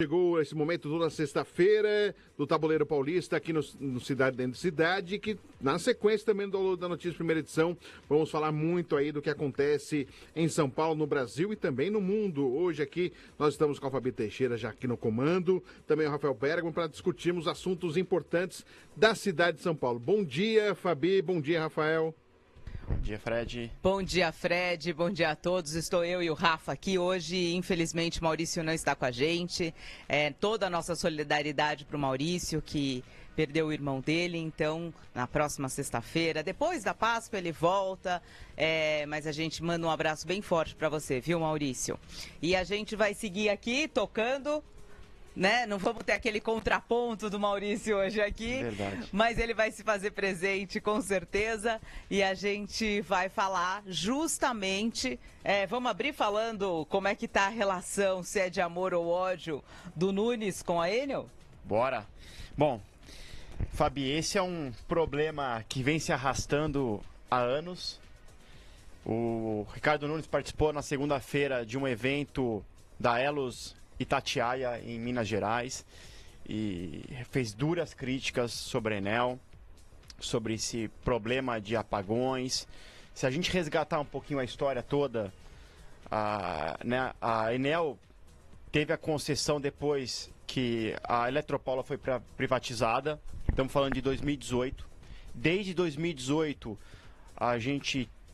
Chegou esse momento toda sexta-feira do Tabuleiro Paulista aqui no Cidade Dentro de Cidade, que na sequência também da notícia primeira edição, vamos falar muito aí do que acontece em São Paulo, no Brasil e também no mundo. Hoje aqui nós estamos com a Fabi Teixeira já aqui no comando, também o Rafael Bergman para discutirmos assuntos importantes da cidade de São Paulo. Bom dia, Fabi, bom dia, Rafael. Bom dia, Fred. Bom dia, Fred. Bom dia a todos. Estou eu e o Rafa aqui hoje. Infelizmente, Maurício não está com a gente. Toda a nossa solidariedade para o Maurício, que perdeu o irmão dele. Então, na próxima sexta-feira, depois da Páscoa, ele volta. Mas a gente manda um abraço bem forte para você, viu, Maurício? E a gente vai seguir aqui tocando... né? Não vamos ter aquele contraponto do Maurício hoje aqui, Verdade. Mas ele vai se fazer presente com certeza e a gente vai falar justamente, vamos abrir falando como é que tá a relação, se é de amor ou ódio do Nunes com a Enel? Bora. Bom, Fabi, esse é um problema que vem se arrastando há anos. O Ricardo Nunes participou na segunda-feira de um evento da Elos Itatiaia, em Minas Gerais, e fez duras críticas sobre a Enel, sobre esse problema de apagões. Se a gente resgatar um pouquinho a história toda, a Enel teve a concessão depois que a Eletropaulo foi privatizada, estamos falando de 2018. Desde 2018,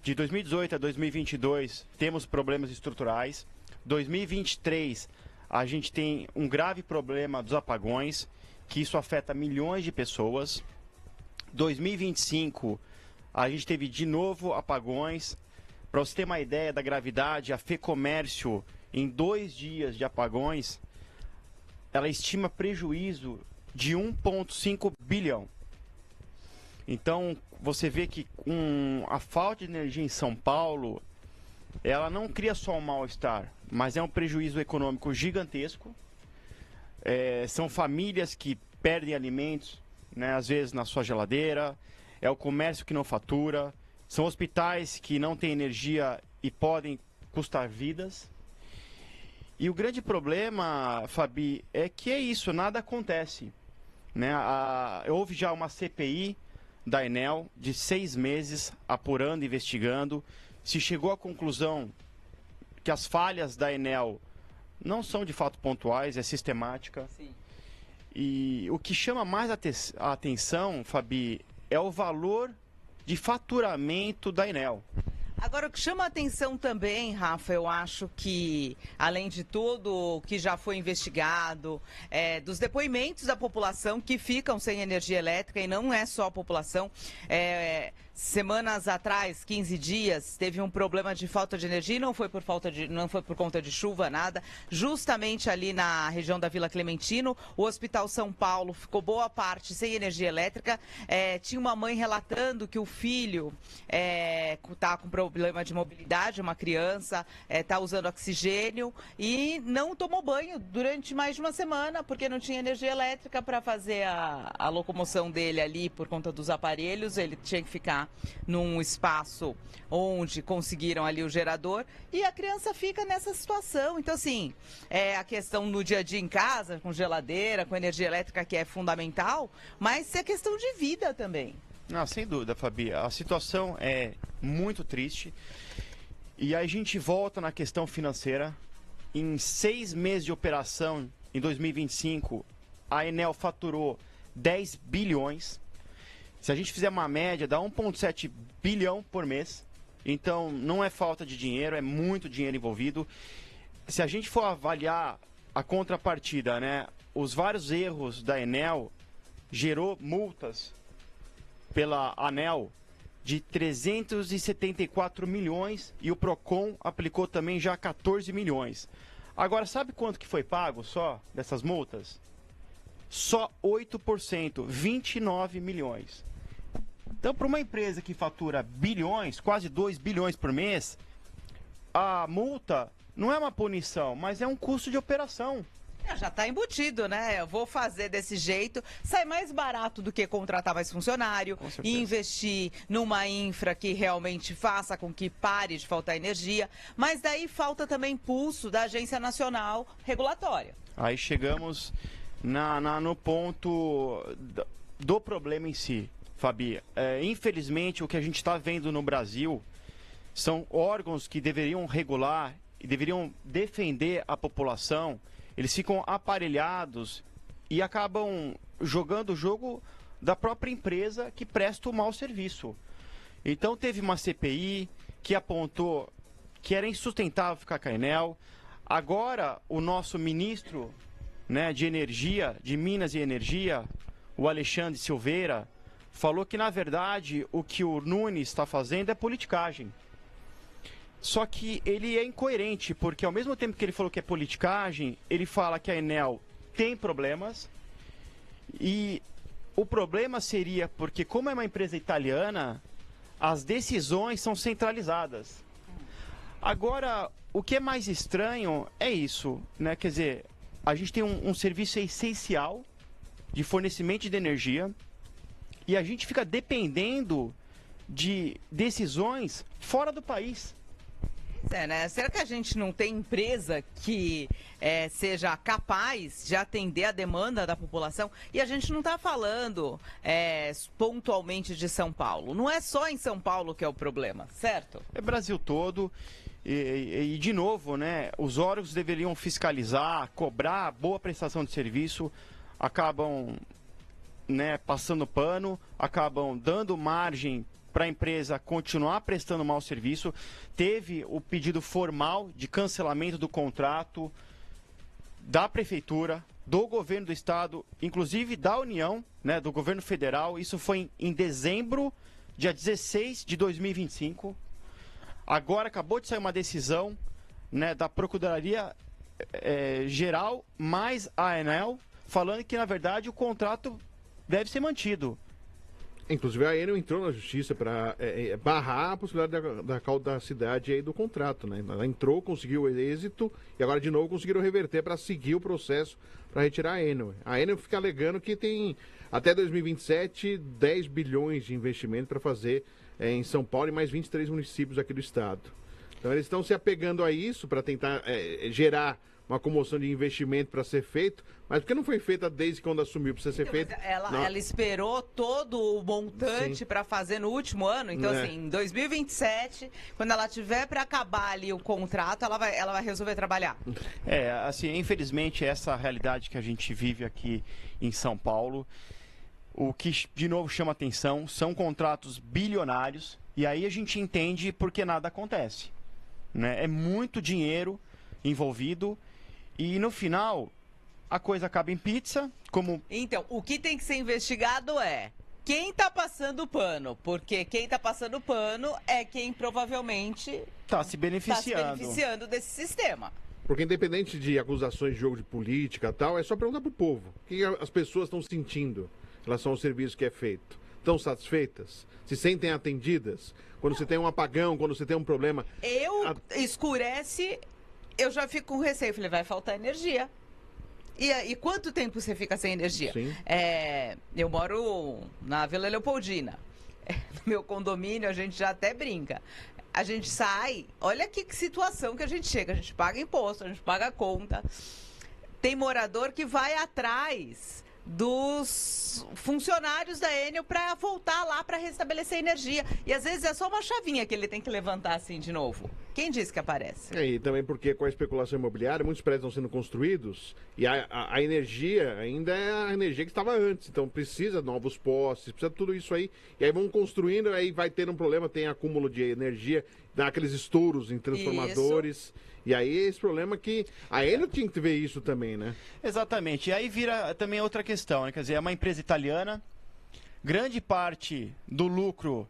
de 2018 a 2022, temos problemas estruturais. 2023, a gente tem um grave problema dos apagões, que isso afeta milhões de pessoas. 2025, a gente teve de novo apagões. Para você ter uma ideia da gravidade, a FEComércio, em 2 dias de apagões, ela estima prejuízo de 1,5 bilhão. Então, você vê que a falta de energia em São Paulo, ela não cria só um mal-estar, mas é um prejuízo econômico gigantesco. São famílias que perdem alimentos, né, às vezes na sua geladeira, é o comércio que não fatura, são hospitais que não têm energia e podem custar vidas. E o grande problema, Fabi, é que é isso, nada acontece, né? Houve já uma CPI da Enel de 6 meses apurando, investigando. Se chegou à conclusão que as falhas da Enel não são de fato pontuais, é sistemática. Sim. E o que chama mais a atenção, Fabi, é o valor de faturamento da Enel. Agora, o que chama a atenção também, Rafa, eu acho que, além de tudo que já foi investigado, dos depoimentos da população que ficam sem energia elétrica, e não é só a população, semanas atrás, 15 dias, teve um problema de falta de energia, não foi por conta de chuva, nada, justamente ali na região da Vila Clementino, o Hospital São Paulo ficou boa parte sem energia elétrica, tinha uma mãe relatando que o filho está com problema de mobilidade, uma criança, está usando oxigênio e não tomou banho durante mais de uma semana, porque não tinha energia elétrica para fazer a locomoção dele ali por conta dos aparelhos, ele tinha que ficar num espaço onde conseguiram ali o gerador e a criança fica nessa situação. Então, assim, a questão no dia a dia em casa, com geladeira, com energia elétrica, que é fundamental, mas é questão de vida também. Não, sem dúvida, Fabi. A situação é muito triste. E aí a gente volta na questão financeira. Em 6 meses de operação, em 2025, a Enel faturou 10 bilhões. Se a gente fizer uma média, dá 1,7 bilhão por mês. Então, não é falta de dinheiro, é muito dinheiro envolvido. Se a gente for avaliar a contrapartida, né, os vários erros da Enel gerou multas pela ANEEL de 374 milhões e o Procon aplicou também já 14 milhões. Agora, sabe quanto que foi pago só dessas multas? Só 8%, 29 milhões. Então, para uma empresa que fatura bilhões, quase 2 bilhões por mês, a multa não é uma punição, mas é um custo de operação. Já está embutido, né? Eu vou fazer desse jeito, sai mais barato do que contratar mais funcionário e investir numa infra que realmente faça com que pare de faltar energia, mas daí falta também impulso da Agência Nacional Regulatória. Aí chegamos no ponto do problema em si, Fabi. Infelizmente, o que a gente está vendo no Brasil são órgãos que deveriam regular e deveriam defender a população, eles ficam aparelhados e acabam jogando o jogo da própria empresa que presta o mau serviço. Então teve uma CPI que apontou que era insustentável ficar com a Enel. Agora o nosso ministro, né, de Energia, de Minas e Energia, o Alexandre Silveira, falou que na verdade o que o Nunes está fazendo é politicagem. Só que ele é incoerente, porque ao mesmo tempo que ele falou que é politicagem, ele fala que a Enel tem problemas. E o problema seria porque, como é uma empresa italiana, as decisões são centralizadas. Agora, o que é mais estranho é isso, né? Quer dizer, a gente tem um serviço essencial de fornecimento de energia e a gente fica dependendo de decisões fora do país. Né? Será que a gente não tem empresa que seja capaz de atender a demanda da população? E a gente não está falando pontualmente de São Paulo. Não é só em São Paulo que é o problema, certo? É Brasil todo. E de novo, né, os órgãos deveriam fiscalizar, cobrar boa prestação de serviço, acabam, né, passando pano, acabam dando margem para a empresa continuar prestando mau serviço. Teve o pedido formal de cancelamento do contrato da Prefeitura, do Governo do Estado, inclusive da União, né, do Governo Federal. Isso foi em dezembro, dia 16 de 2025. Agora acabou de sair uma decisão, né, da Procuradoria Geral mais a Enel, falando que, na verdade, o contrato deve ser mantido. Inclusive a Enel entrou na justiça para barrar a possibilidade da caudacidade aí do contrato, né? Ela entrou, conseguiu o êxito e agora de novo conseguiram reverter para seguir o processo para retirar a Enel. A Enel fica alegando que tem até 2027 10 bilhões de investimento para fazer em São Paulo e mais 23 municípios aqui do estado. Então eles estão se apegando a isso para tentar gerar uma comoção de investimento para ser feito, mas porque não foi feita desde quando assumiu, precisa ser feito. Ela esperou todo o montante para fazer no último ano, então assim, em 2027, quando ela tiver para acabar ali o contrato, ela vai resolver trabalhar. Assim, infelizmente essa é a realidade que a gente vive aqui em São Paulo. O que de novo chama atenção são contratos bilionários e aí a gente entende por que nada acontece, né? É muito dinheiro envolvido. E no final, a coisa acaba em pizza, como... Então, o que tem que ser investigado é quem está passando o pano, porque quem está passando o pano é quem provavelmente está se beneficiando desse sistema. Porque independente de acusações de jogo de política e tal, é só perguntar pro povo. O que as pessoas estão sentindo em relação ao serviço que é feito? Estão satisfeitas? Se sentem atendidas? Quando você tem um apagão, quando você tem um problema... Escurece... Eu já fico com receio, falei, vai faltar energia. E quanto tempo você fica sem energia? Sim. Eu moro na Vila Leopoldina. No meu condomínio, a gente já até brinca. A gente sai, olha que situação que a gente chega. A gente paga imposto, a gente paga conta. Tem morador que vai atrás dos funcionários da Enel para voltar lá para restabelecer energia. E às vezes é só uma chavinha que ele tem que levantar assim de novo. Quem disse que aparece? E também porque com a especulação imobiliária, muitos prédios estão sendo construídos e a energia ainda é a energia que estava antes. Então precisa de novos postes, precisa de tudo isso aí. E aí vão construindo, aí vai ter um problema, tem acúmulo de energia, dá aqueles estouros em transformadores. Isso. E aí esse problema que a Enel tinha que ver isso também, né? Exatamente. E aí vira também outra questão, né? Quer dizer, é uma empresa italiana, grande parte do lucro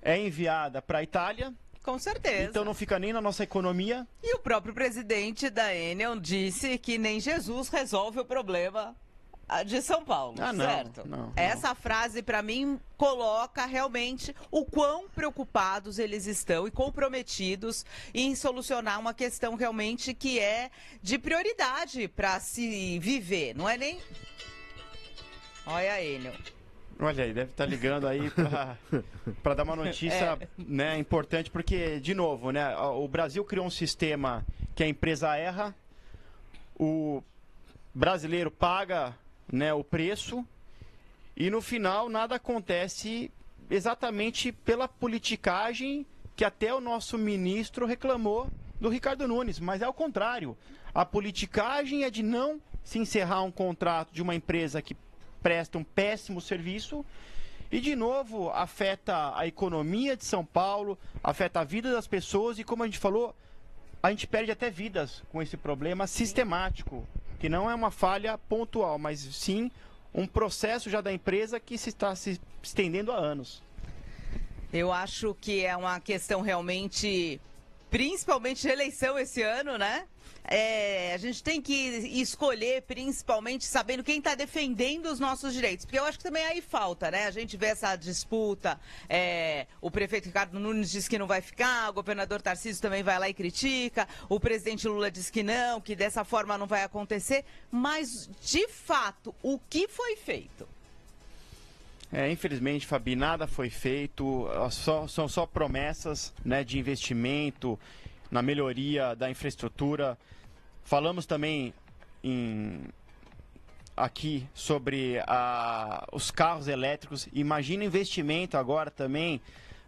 é enviada para a Itália. Com certeza. Então não fica nem na nossa economia. E o próprio presidente da Enel disse que nem Jesus resolve o problema de São Paulo, certo? Não. Essa frase, para mim, coloca realmente o quão preocupados eles estão e comprometidos em solucionar uma questão realmente que é de prioridade para se viver. Não é nem... Olha a Enel. Olha aí, deve estar ligando aí para dar uma notícia né, importante, porque, de novo, né, o Brasil criou um sistema que a empresa erra, o brasileiro paga, né, o preço e no final nada acontece exatamente pela politicagem que até o nosso ministro reclamou do Ricardo Nunes, mas é o contrário. A politicagem é de não se encerrar um contrato de uma empresa que presta um péssimo serviço e, de novo, afeta a economia de São Paulo, afeta a vida das pessoas e, como a gente falou, a gente perde até vidas com esse problema sistemático, que não é uma falha pontual, mas sim um processo já da empresa que se está se estendendo há anos. Eu acho que é uma questão realmente, principalmente de eleição esse ano, né? A gente tem que escolher, principalmente, sabendo quem está defendendo os nossos direitos. Porque eu acho que também aí falta, né? A gente vê essa disputa, o prefeito Ricardo Nunes diz que não vai ficar, o governador Tarcísio também vai lá e critica, o presidente Lula diz que não, que dessa forma não vai acontecer. Mas, de fato, o que foi feito? Infelizmente, Fabi, nada foi feito, são só promessas, né, de investimento na melhoria da infraestrutura. Falamos também aqui sobre os carros elétricos. Imagina o investimento agora também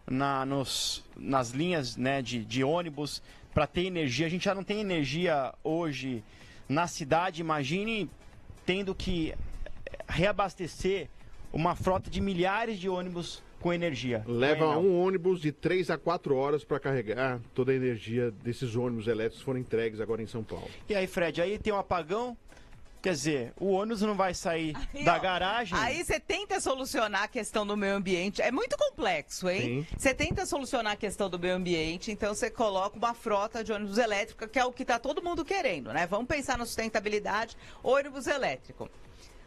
nas linhas, né, de ônibus para ter energia. A gente já não tem energia hoje na cidade. Imagine tendo que reabastecer uma frota de milhares de ônibus com energia. Leva um ônibus de 3 a 4 horas para carregar toda a energia desses ônibus elétricos que foram entregues agora em São Paulo. E aí, Fred, aí tem um apagão, quer dizer, o ônibus não vai sair da garagem. Aí você tenta solucionar a questão do meio ambiente. É muito complexo, hein? Você tenta solucionar a questão do meio ambiente, então você coloca uma frota de ônibus elétrico, que é o que está todo mundo querendo, né? Vamos pensar na sustentabilidade, ônibus elétrico.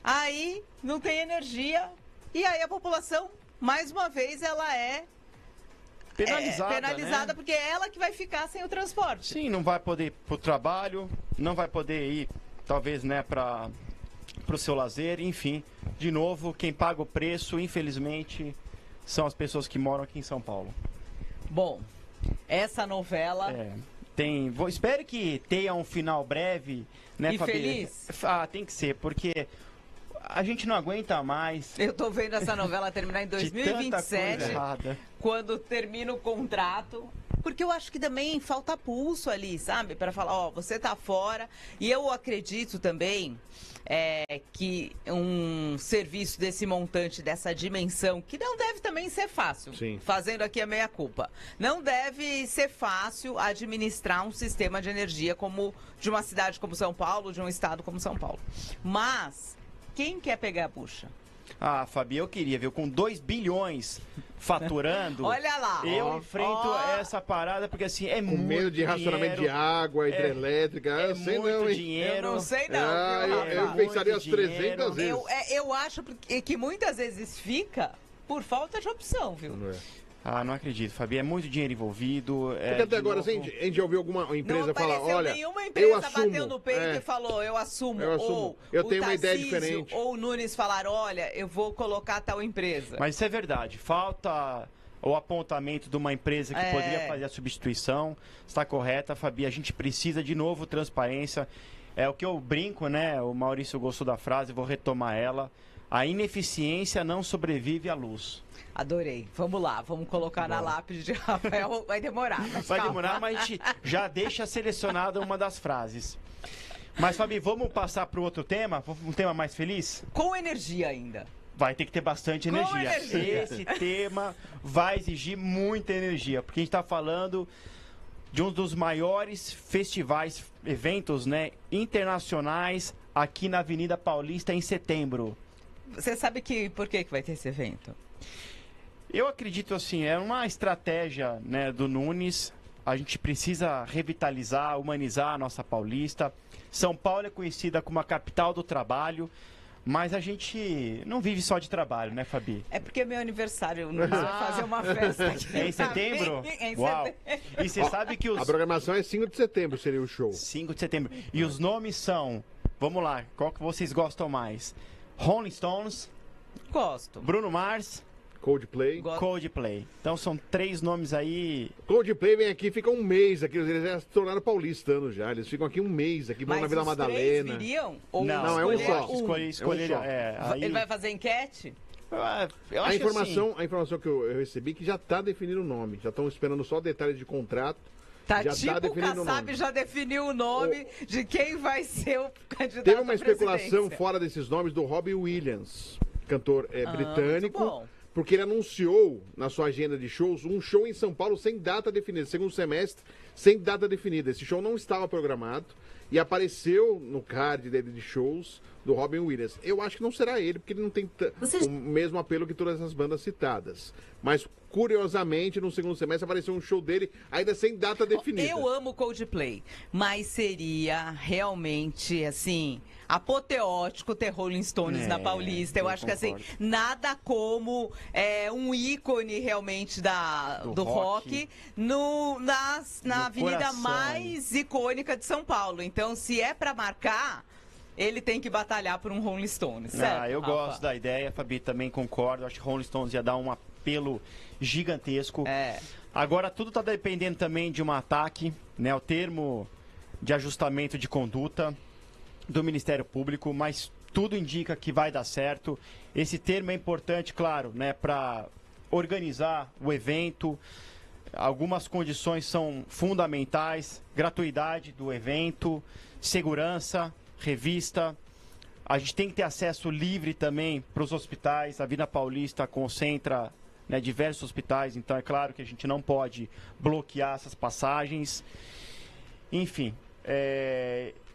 Aí não tem energia e aí a população, mais uma vez, ela é penalizada, né? Porque é ela que vai ficar sem o transporte. Sim, não vai poder ir para o trabalho, não vai poder ir, talvez, né, para o seu lazer, enfim. De novo, quem paga o preço, infelizmente, são as pessoas que moram aqui em São Paulo. Bom, essa novela... Espero que tenha um final breve, né, e Fabi? Feliz? Tem que ser, porque a gente não aguenta mais. Eu tô vendo essa novela terminar em 2027, quando termina o contrato. Porque eu acho que também falta pulso ali, sabe? Para falar, você tá fora. E eu acredito também que um serviço desse montante, dessa dimensão, que não deve também ser fácil, fazendo aqui a meia-culpa. Não deve ser fácil administrar um sistema de energia de uma cidade como São Paulo, de um estado como São Paulo. Mas quem quer pegar a bucha? Fabi, eu queria, viu? Com 2 bilhões faturando. Olha lá. Eu enfrento essa parada, porque assim, é muito dinheiro. Com medo de racionamento de água, hidrelétrica. É muito dinheiro. Eu não sei não. Eu pensaria as 300 vezes. Eu acho que muitas vezes fica por falta de opção, viu? Não é. Não acredito, Fabi. É muito dinheiro envolvido. Porque até agora, a gente já ouviu alguma empresa falar, olha, nenhuma empresa eu assumo, bateu no peito e falou, eu assumo. Ou eu tenho uma ideia diferente. Ou o Nunes falar, olha, eu vou colocar tal empresa. Mas isso é verdade. Falta o apontamento de uma empresa que poderia fazer a substituição. Está correta, Fabi. A gente precisa, de novo, transparência. É o que eu brinco, né? O Maurício gostou da frase, vou retomar ela. A ineficiência não sobrevive à luz. Adorei. Vamos lá, vamos colocar na lápide de Rafael. Vai demorar. Vai demorar, mas a gente já deixa selecionada uma das frases. Mas, Fabi, vamos passar para o outro tema? Um tema mais feliz? Com energia ainda. Vai ter que ter bastante energia. Esse tema vai exigir muita energia, porque a gente está falando de um dos maiores festivais, eventos, né, internacionais aqui na Avenida Paulista em setembro. Você sabe por que vai ter esse evento? Eu acredito assim, é uma estratégia, né, do Nunes. A gente precisa revitalizar, humanizar a nossa Paulista. São Paulo é conhecida como a capital do trabalho, mas a gente não vive só de trabalho, né, Fabi? É porque é meu aniversário, o Nunes vai fazer uma festa aqui. É em setembro? Uau! E você sabe que a programação é 5 de setembro, seria o show. 5 de setembro. E os nomes são, vamos lá, qual que vocês gostam mais? Rolling Stones. Gosto. Bruno Mars. Coldplay. Coldplay. Então são 3 nomes aí. Coldplay vem aqui, fica um mês aqui. Eles já se tornaram paulistanos já. Eles ficam aqui um mês aqui, vão na Vila Madalena. Mas viriam? Ou Não, é um só. Escolheria. Aí... Ele vai fazer enquete? Eu acho a informação que eu recebi é que já está definido o nome. Já estão esperando só detalhes de contrato. Tá já tipo tá o Kassab já definiu o nome de quem vai ser o candidato. Teve uma especulação fora desses nomes do Robbie Williams, cantor britânico, porque ele anunciou na sua agenda de shows um show em São Paulo sem data definida, segundo semestre, sem data definida. Esse show não estava programado e apareceu no card dele de shows do Robin Williams. Eu acho que não será ele, porque ele não tem o mesmo apelo que todas as bandas citadas. Mas, curiosamente, no segundo semestre apareceu um show dele ainda sem data definida. Eu amo Coldplay, mas seria realmente, assim, apoteótico ter Rolling Stones na Paulista. Eu acho concordo. que, assim, nada como um ícone realmente do rock na avenida coração, mais icônica de São Paulo. Então, se é pra marcar, ele tem que batalhar por um Rolling Stones, certo? Eu gosto da ideia, Fabi, também concordo. Acho que Rolling Stones ia dar um apelo gigantesco. Agora, tudo está dependendo também de um ataque, né? O termo de ajustamento de conduta do Ministério Público, mas tudo indica que vai dar certo. Esse termo é importante, claro, né? Para organizar o evento. Algumas condições são fundamentais: gratuidade do evento, segurança, revista. A gente tem que ter acesso livre também para os hospitais. A Avenida Paulista concentra, né, diversos hospitais, então é claro que a gente não pode bloquear essas passagens. Enfim,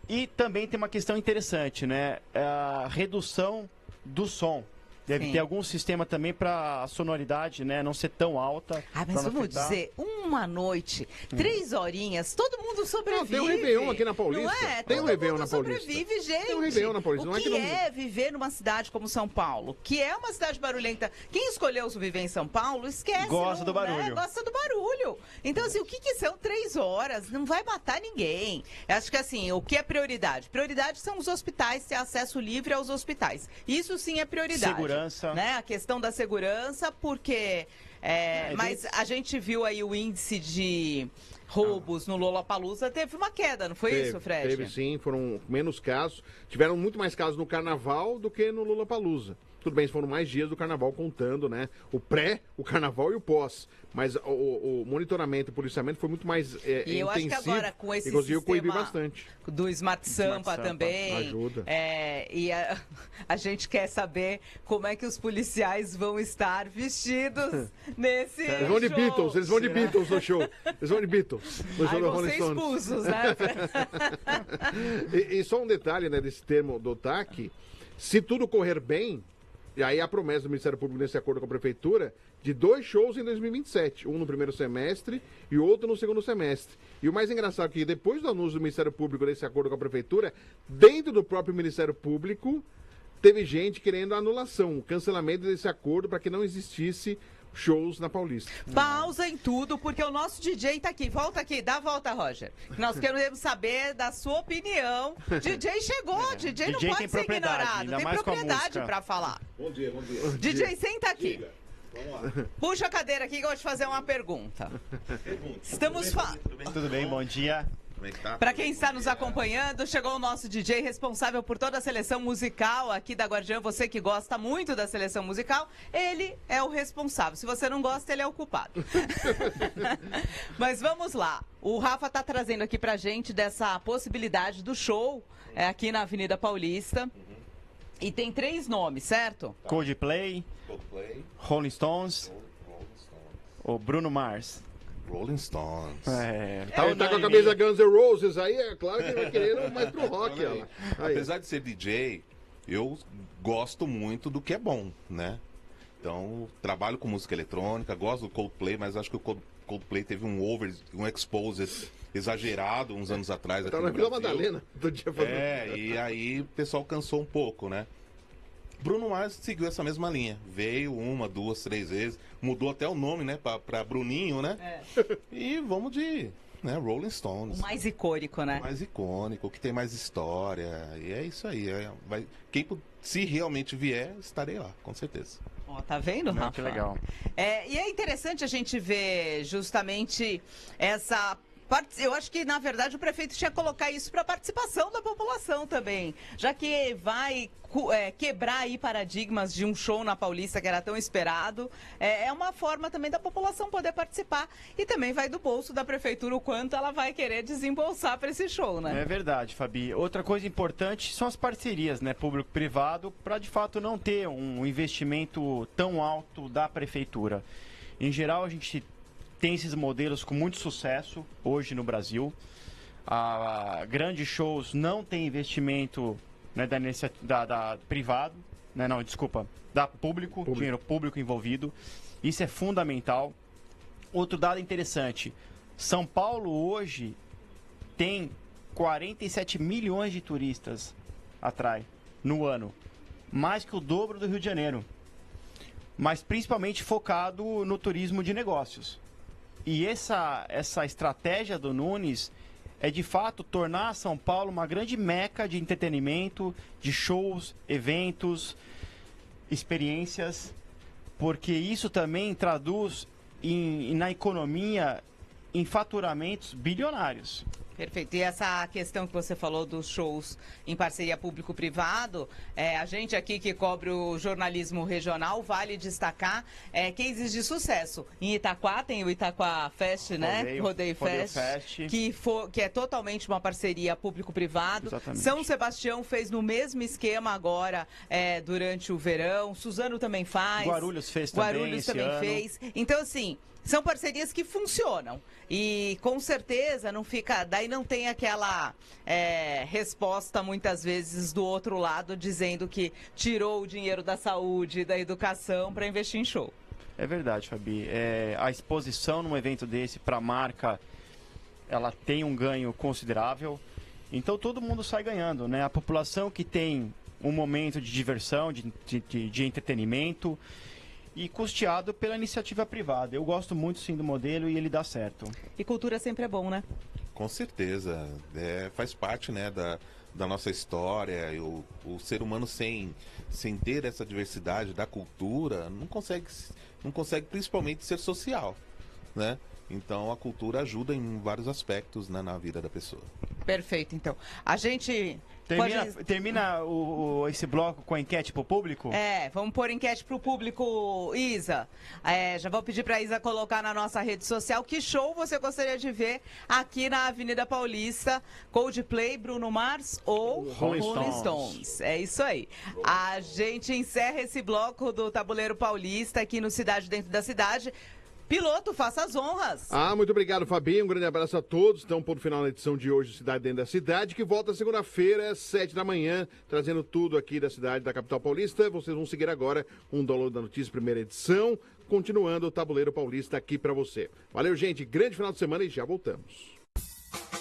e também tem uma questão interessante, né? A redução do som. Deve ter algum sistema também para a sonoridade, né, não ser tão alta. Mas vamos dizer, uma noite, 3 horinhas, todo mundo sobrevive. Tem um Réveillon aqui na Paulista. Não é? Tem um Réveillon na Paulista. Sobrevive, gente. Tem um Réveillon na Paulista. O que é viver numa cidade como São Paulo, que é uma cidade barulhenta? Quem escolheu viver em São Paulo, esquece. Gosta do barulho. Né? Gosta do barulho. Então, assim, o que são 3 horas? Não vai matar ninguém. Eu acho que, assim, o que é prioridade? Prioridade são os hospitais, ter acesso livre aos hospitais. Isso sim é prioridade. Segurança. Né? A questão da segurança, porque... mas a gente viu aí o índice de roubos no Lollapalooza, teve uma queda, não foi isso, Fred? Teve sim, foram menos casos. Tiveram muito mais casos no Carnaval do que no Lollapalooza. Tudo bem, foram mais dias do Carnaval contando, né? O pré, o Carnaval e o pós. Mas o monitoramento e o policiamento foi muito mais intensivo. E eu acho que agora com esse conseguiu coibir sistema bastante. Do Smart Sampa também. Ajuda. E a gente quer saber como é que os policiais vão estar vestidos nesse show. Eles vão de Beatles, eles vão de Beatles no show. Eles vão de Beatles no show Aí da vão Rolling ser Stones. expulsos, né? E só um detalhe, né, desse termo do TAC. Se tudo correr bem, e aí a promessa do Ministério Público nesse acordo com a Prefeitura, de 2 shows em 2027. Um no primeiro semestre e outro no segundo semestre. E o mais engraçado é que depois do anúncio do Ministério Público desse acordo com a Prefeitura, dentro do próprio Ministério Público, teve gente querendo a anulação, o cancelamento desse acordo para que não existisse shows na Paulista. Pausa em tudo, porque o nosso DJ tá aqui. Volta aqui, dá a volta, Roger. Nós queremos saber da sua opinião. DJ chegou, DJ não pode ser ignorado. Tem propriedade para falar. Bom dia, bom dia. DJ, senta aqui. Diga. Vamos lá. Puxa a cadeira aqui que eu vou te fazer uma pergunta. Estamos falando. Tudo bem, bom dia. Como é que tá? Para quem está nos acompanhando, chegou o nosso DJ responsável por toda a seleção musical aqui da Guardiã. Você que gosta muito da seleção musical, ele é o responsável. Se você não gosta, ele é o culpado. Mas vamos lá. O Rafa está trazendo aqui pra gente dessa possibilidade do show aqui na Avenida Paulista. E tem 3 nomes, certo? Coldplay, Rolling Stones, ou Bruno Mars. Rolling Stones. Ele tá com a camisa Guns N' Roses aí, é claro que ele vai querer mais pro rock. Ó. Apesar de ser DJ, eu gosto muito do que é bom, né? Então, trabalho com música eletrônica, gosto do Coldplay, mas acho que o Coldplay teve um expose exagerado uns anos atrás aqui Tá no na Vila Brasil. Madalena, do dia fazendo. E aí o pessoal cansou um pouco, né? Bruno Mars seguiu essa mesma linha. Veio 1, 2, 3 vezes. Mudou até o nome, né? Pra Bruninho, né? E vamos de né? Rolling Stones. O mais icônico, né? O mais icônico, o que tem mais história. E é isso aí. Se realmente vier, estarei lá, com certeza. Ó, tá vendo, Rafa? Que legal. E é interessante a gente ver justamente essa... Eu acho que, na verdade, o prefeito tinha que colocar isso para participação da população também, já que vai quebrar aí paradigmas de um show na Paulista que era tão esperado. É uma forma também da população poder participar e também vai do bolso da prefeitura o quanto ela vai querer desembolsar para esse show, né? É verdade, Fabi. Outra coisa importante são as parcerias, né, público-privado, para de fato não ter um investimento tão alto da prefeitura. Em geral, a gente tem esses modelos com muito sucesso hoje no Brasil. Grandes shows não têm investimento, né, da privado, né, não, desculpa, da público, dinheiro público envolvido. Isso é fundamental. Outro dado interessante, São Paulo hoje tem 47 milhões de turistas no ano, mais que o dobro do Rio de Janeiro, mas principalmente focado no turismo de negócios. E essa estratégia do Nunes é, de fato, tornar São Paulo uma grande meca de entretenimento, de shows, eventos, experiências, porque isso também traduz na economia em faturamentos bilionários. Perfeito. E essa questão que você falou dos shows em parceria público-privado, a gente aqui que cobre o jornalismo regional, vale destacar cases de sucesso. Em Itaquá tem o Itaquá Fest, né? Rodeio Fest. Que é totalmente uma parceria público-privado. Exatamente. São Sebastião fez no mesmo esquema agora, durante o verão. Suzano também faz. Guarulhos fez também. Guarulhos também fez. Então, assim, são parcerias que funcionam e com certeza daí não tem aquela resposta muitas vezes do outro lado dizendo que tirou o dinheiro da saúde, da educação para investir em show. É verdade, Fabi. A exposição num evento desse para a marca, ela tem um ganho considerável, então todo mundo sai ganhando, né? A população que tem um momento de diversão, de entretenimento, e custeado pela iniciativa privada. Eu gosto muito, sim, do modelo e ele dá certo. E cultura sempre é bom, né? Com certeza. Faz parte, né, da nossa história. O ser humano sem ter essa diversidade da cultura não consegue principalmente ser social, né? Então a cultura ajuda em vários aspectos, né, na vida da pessoa. Perfeito, então. A gente... Termina esse bloco com a enquete pro público? Vamos pôr enquete pro público, Isa. Já vou pedir pra Isa colocar na nossa rede social que show você gostaria de ver aqui na Avenida Paulista. Coldplay, Bruno Mars ou Rolling Stones. É isso aí. A gente encerra esse bloco do Tabuleiro Paulista aqui no Cidade Dentro da Cidade. Piloto, faça as honras. Muito obrigado, Fabi. Um grande abraço a todos. Então, ponto final na edição de hoje do Cidade Dentro da Cidade, que volta segunda-feira, às 7 da manhã, trazendo tudo aqui da cidade, da capital paulista. Vocês vão seguir agora um download da notícia, primeira edição, continuando o Tabuleiro Paulista aqui pra você. Valeu, gente. Grande final de semana e já voltamos.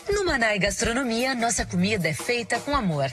No Manai Gastronomia, nossa comida é feita com amor.